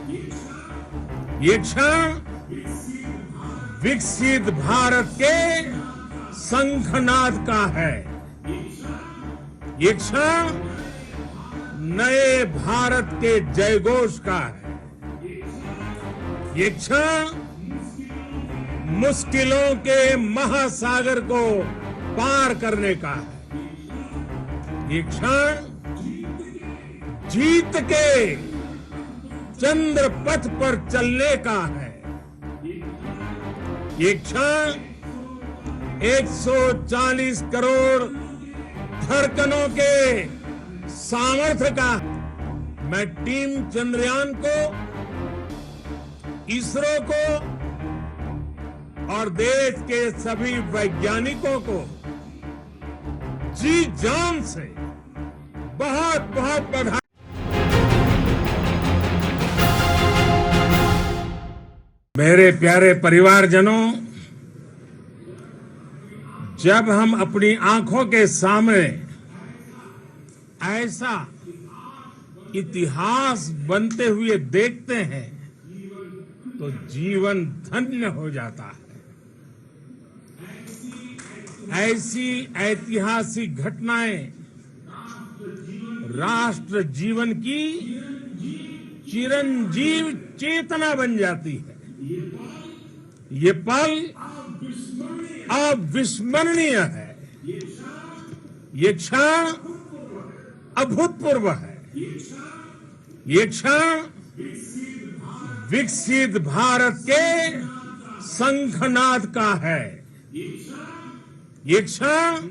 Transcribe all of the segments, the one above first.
ये क्षण विकसित भारत के शंखनाद का है। ये क्षण नए भारत के जयघोष का है। ये क्षण मुश्किलों के महासागर को पार करने का है। ये क्षण जीत के चंद्र पथ पर चलने का है। ये क्षण 140 करोड़ धड़कनों के सामर्थ्य का। मैं टीम चंद्रयान को, इसरो को और देश के सभी वैज्ञानिकों को जी जान से बहुत बहुत बधाई। मेरे प्यारे परिवारजनों, जब हम अपनी आंखों के सामने ऐसा इतिहास बनते हुए देखते हैं तो जीवन धन्य हो जाता है। ऐसी ऐतिहासिक घटनाएं राष्ट्र जीवन की चिरंजीव चेतना बन जाती है। ये पल अविस्मरणीय है। ये क्षण अभूतपूर्व है। ये क्षण विकसित भारत के शंखनाद का है। ये क्षण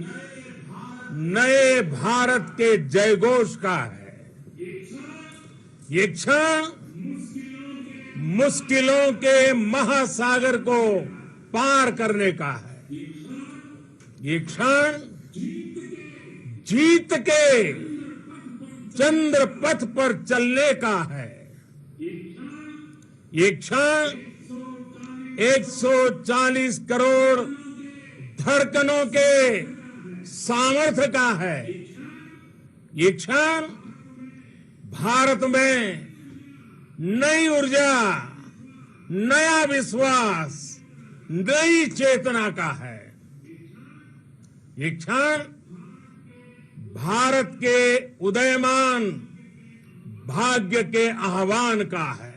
नए भारत के जयघोष का है। ये क्षण मुश्किलों के महासागर को पार करने का है। ये क्षण जीत के चंद्र पथ पर चलने का है। ये क्षण 140 करोड़ धड़कनों के सामर्थ्य का है। ये क्षण भारत में नई ऊर्जा, नया विश्वास, नई चेतना का है। ये क्षण भारत के उदयमान भाग्य के आह्वान का है।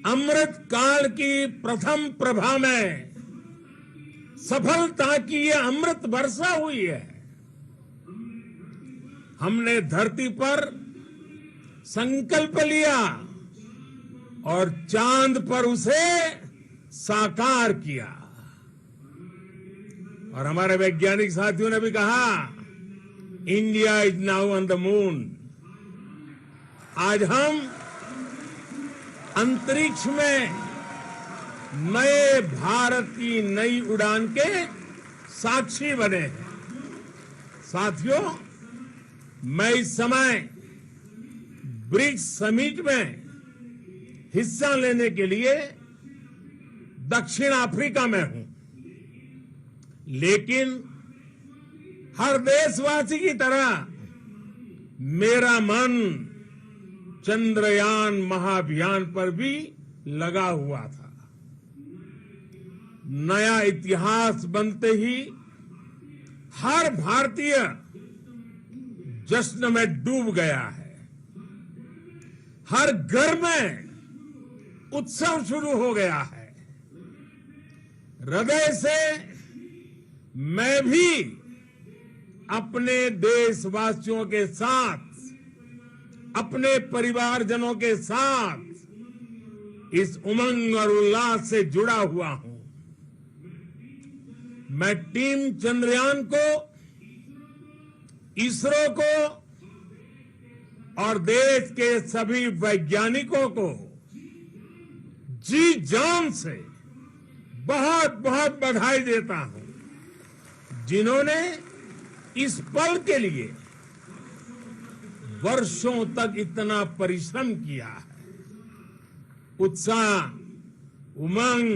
अमृत काल की प्रथम प्रभा में सफलता की ये अमृत वर्षा हुई है। हमने धरती पर संकल्प लिया और चांद पर उसे साकार किया। और हमारे वैज्ञानिक साथियों ने भी कहा, India is now on the moon. आज हम अंतरिक्ष में नए भारत की नई उड़ान के साक्षी बने हैं। साथियों, मैं इस समय ब्रिक्स समिट में हिस्सा लेने के लिए दक्षिण अफ्रीका में हूं, लेकिन हर देशवासी की तरह मेरा मन चंद्रयान महाअभियान पर भी लगा हुआ था। नया इतिहास बनते ही हर भारतीय जश्न में डूब गया है। हर घर में उत्सव शुरू हो गया है। हृदय से मैं भी अपने देशवासियों के साथ, अपने परिवारजनों के साथ इस उमंग और उल्लास से जुड़ा हुआ हूं। मैं टीम चंद्रयान को, इसरो को और देश के सभी वैज्ञानिकों को जी जान से बहुत बहुत बधाई देता हूं, जिन्होंने इस पल के लिए वर्षों तक इतना परिश्रम किया है। उत्साह, उमंग,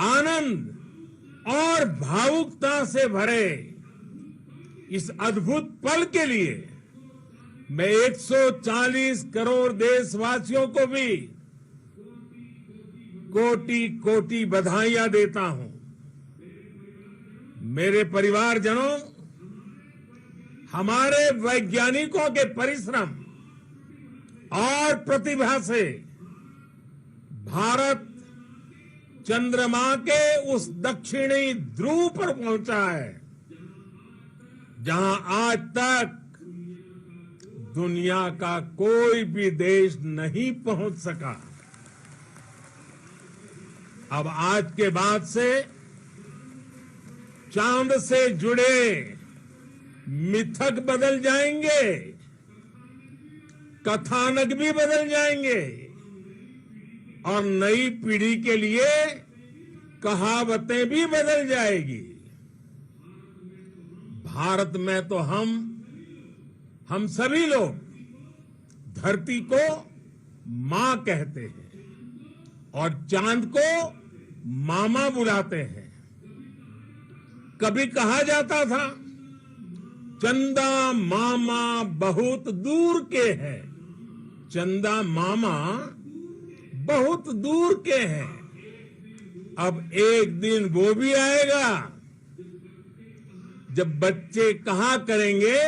आनंद और भावुकता से भरे इस अद्भुत पल के लिए मैं 140 करोड़ देशवासियों को भी कोटि कोटि बधाइयां देता हूं। मेरे परिवारजनों, हमारे वैज्ञानिकों के परिश्रम और प्रतिभा से भारत चंद्रमा के उस दक्षिणी ध्रुव पर पहुंचा है जहां आज तक दुनिया का कोई भी देश नहीं पहुंच सका। अब आज के बाद से चांद से जुड़े मिथक बदल जाएंगे, कथानक भी बदल जाएंगे और नई पीढ़ी के लिए कहावतें भी बदल जाएगी। भारत में तो हम सभी लोग धरती को मां कहते हैं और चांद को मामा बुलाते हैं। कभी कहा जाता था चंदा मामा बहुत दूर के हैं, चंदा मामा बहुत दूर के हैं। अब एक दिन वो भी आएगा जब बच्चे कहा करेंगे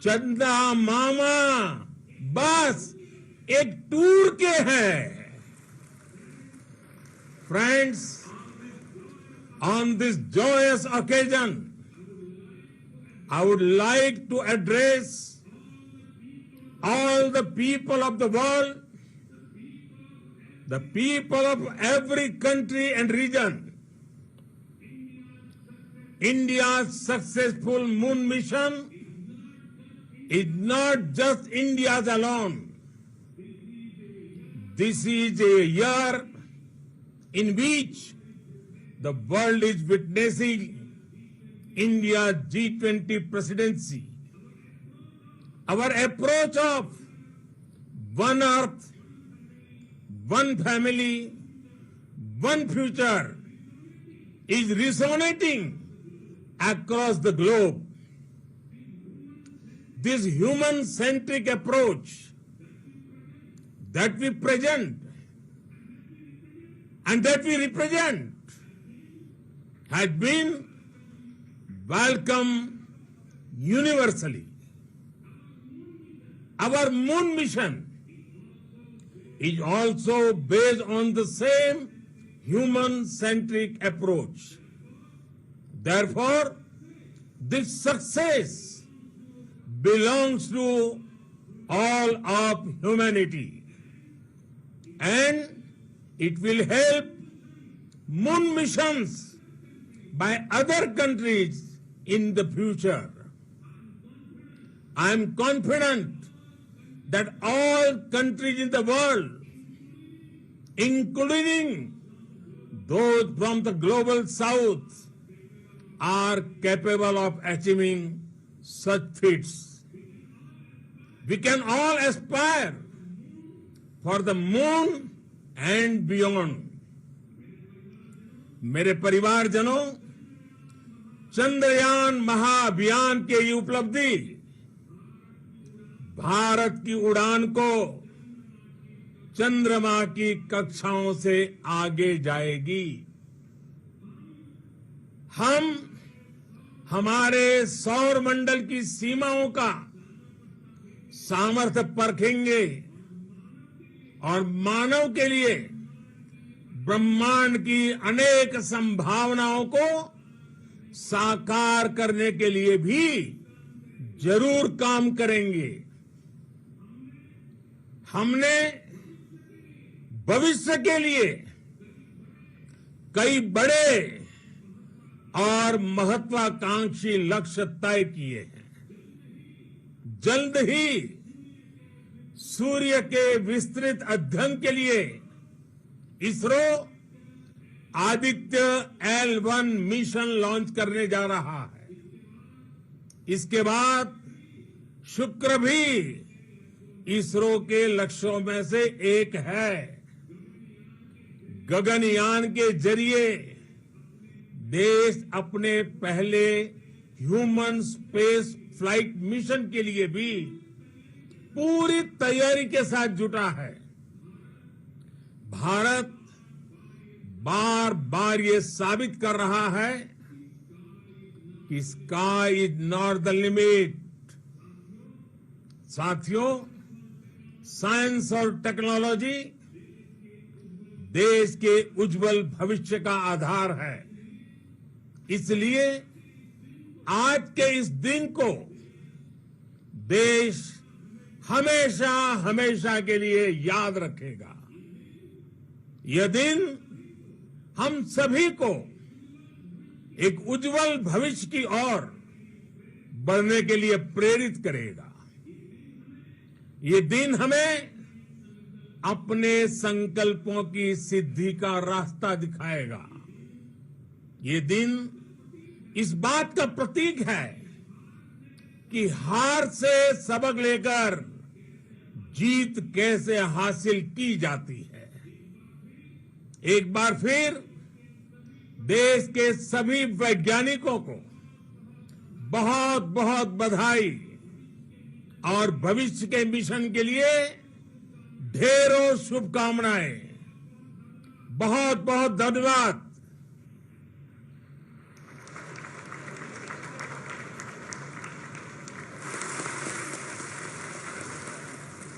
चंदा मामा बस एक टूर के हैं। Friends, on this joyous occasion, I would like to address all the people of the world, the people of every country and region. India's successful moon mission is not just India's alone. This is a year in which the world is witnessing India's G20 presidency. Our approach of one earth, one family, one future is resonating across the globe. This human-centric approach that we present and that we represent has been welcomed universally. Our moon mission is also based on the same human-centric approach. Therefore, this success belongs to all of humanity, and it will help moon missions by other countries in the future. I am confident that all countries in the world, including those from the global south, are capable of achieving such feats. We can all aspire for the moon and beyond. मेरे परिवारजनों, चंद्रयान महाअभियान की ये उपलब्धि भारत की उड़ान को चंद्रमा की कक्षाओं से आगे जाएगी। हम हमारे सौर मंडल की सीमाओं का सामर्थ्य परखेंगे और मानव के लिए ब्रह्मांड की अनेक संभावनाओं को साकार करने के लिए भी जरूर काम करेंगे। हमने भविष्य के लिए कई बड़े और महत्वाकांक्षी लक्ष्य तय किए हैं। जल्द ही सूर्य के विस्तृत अध्ययन के लिए ISRO Aditya L1 mission launch करने जा रहा है। इसके बाद शुक्र भी इसरो के लक्ष्यों में से एक है। गगनयान के जरिए देश अपने पहले ह्यूमन स्पेस फ्लाइट मिशन के लिए भी पूरी तैयारी के साथ जुटा है। भारत बार बार ये साबित कर रहा है कि sky is not the limit. साथियों, साइंस और टेक्नोलॉजी देश के उज्जवल भविष्य का आधार है। इसलिए आज के इस दिन को देश हमेशा हमेशा के लिए याद रखेगा। यह दिन हम सभी को एक उज्जवल भविष्य की ओर बढ़ने के लिए प्रेरित करेगा। ये दिन हमें अपने संकल्पों की सिद्धि का रास्ता दिखाएगा। ये दिन इस बात का प्रतीक है कि हार से सबक लेकर जीत कैसे हासिल की जाती है। एक बार फिर देश के सभी वैज्ञानिकों को बहुत बहुत बधाई और भविष्य के मिशन के लिए ढेरों शुभकामनाएं। बहुत बहुत धन्यवाद।